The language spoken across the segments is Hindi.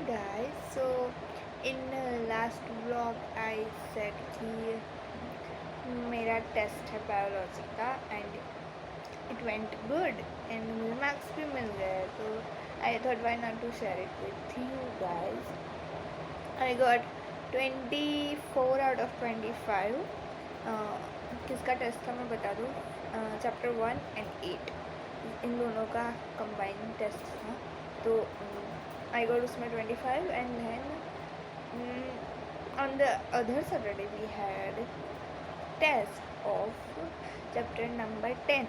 guys, so in last vlog I said कि मेरा टेस्ट है बायोलॉजी का and it went good and मुझे मार्क्स भी मिल गए, तो I thought why not to share it with you guys. I got 24 out of 25. किसका टेस्ट था मैं बता दूँ. चैप्टर 1 and 8 इन दोनों का कंबाइंड टेस्ट था, तो आई गॉट उसमें 25 and then on the other Saturday we had test of chapter number 10.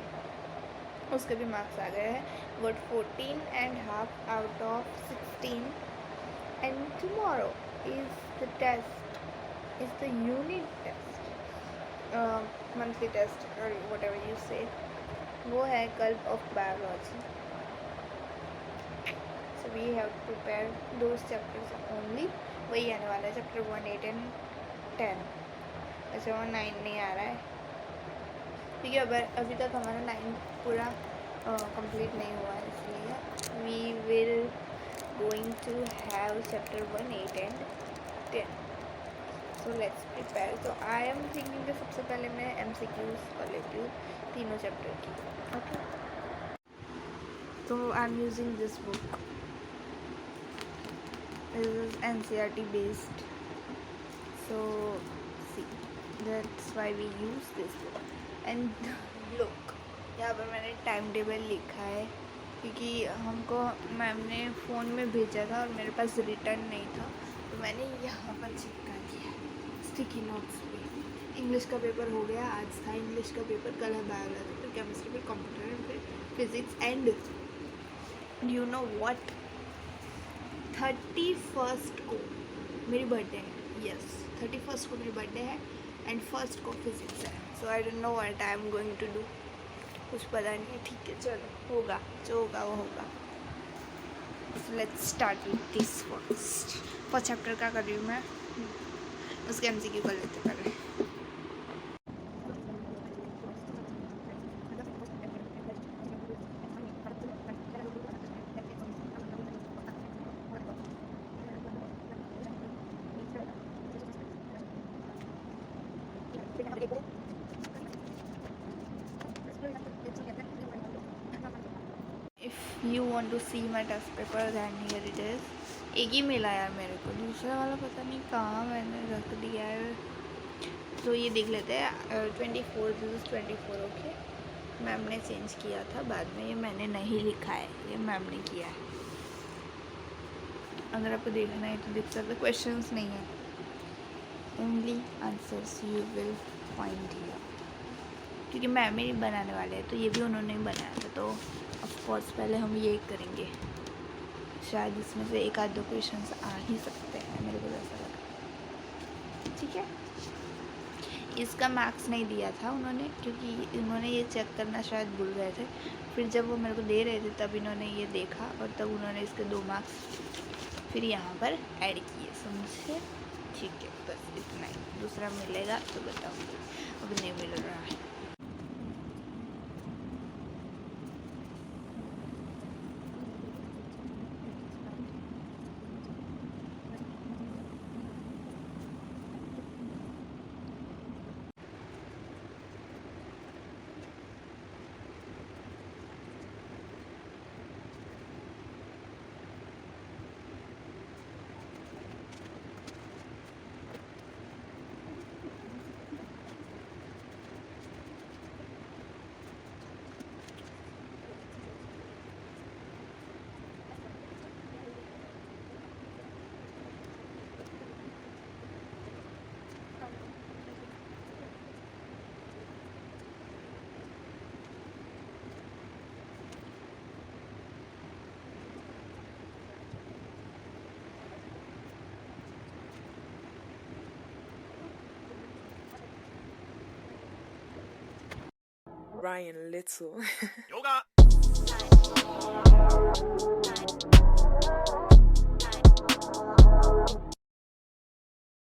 उसके भी मार्क्स आ गए हैं. Got 14.5 out of 16 and tomorrow is the test, is the unit test, monthly test और वट एवर यू से. वो है कल of biology. So we have to prepare those chapters only. वही आने वाला है चैप्टर 1, 8 एंड 10. अच्छा वो 9 नहीं आ रहा है क्योंकि अभी तक हमारा 9 पूरा कंप्लीट नहीं हुआ है, इसलिए we will going to have chapter 1, 8 and 10. So let's prepare. तो आई एम थिंकिंग कि सबसे पहले मैं MCQs कर लेती हूँ तीनों चैप्टर की. ओके, तो I am using this book. This is NCERT based, so see that's why we use this book. And look, यहाँ पर मैंने टाइम टेबल लिखा है क्योंकि हमको मैम ने फ़ोन में भेजा था और मेरे पास रिटर्न नहीं था, तो मैंने यहाँ पर चिपका दिया स्टिकी नोट्स पे. इंग्लिश का पेपर हो गया, आज था इंग्लिश का पेपर, कल है बायोलॉजी, फिर केमिस्ट्री, फिर कंप्यूटर, फिर physics. And you know what, 31st को मेरी बर्थडे है. यस, 31st को मेरी बर्थडे है एंड 1st को फिजिक्स है. So I don't know what I am going to do. कुछ पता नहीं है. ठीक है, चलो होगा जो होगा वो होगा. So let's start with this first chapter का कर रही हूँ मैं. उसके MCQ कर लेते पहले. If you want to see my test paper, then here it is. एक ही मिला यार मेरे को, दूसरा वाला पता नहीं कहाँ मैंने रख दिया है. तो ये देख लेते हैं. 24, दिस इज 24. ओके, मैम ने चेंज किया था बाद में, ये मैंने नहीं लिखा है, ये मैम ने किया है. अगर आपको देखना है तो देख सकते. क्वेश्चंस नहीं है, only answers you will find here, क्योंकि मैम ही बनाने वाले हैं, तो ये भी उन्होंने ही बनाया था. तो ऑफकोर्स पहले हम ये करेंगे. शायद इसमें से एक आध दो क्वेश्चंस आ ही सकते हैं, मेरे को ऐसा लगा. ठीक है, इसका मार्क्स नहीं दिया था उन्होंने, क्योंकि उन्होंने ये चेक करना शायद भूल गए थे. फिर जब वो मेरे को दे रहे थे तब इन्होंने ये देखा और तब उन्होंने इसके 2 मार्क्स फिर यहाँ पर ऐड किए, समझे. ठीक है, बस इतना ही. दूसरा मिलेगा तो बताऊँगी, अभी नहीं मिल रहा है. Ryan Little. Yoga.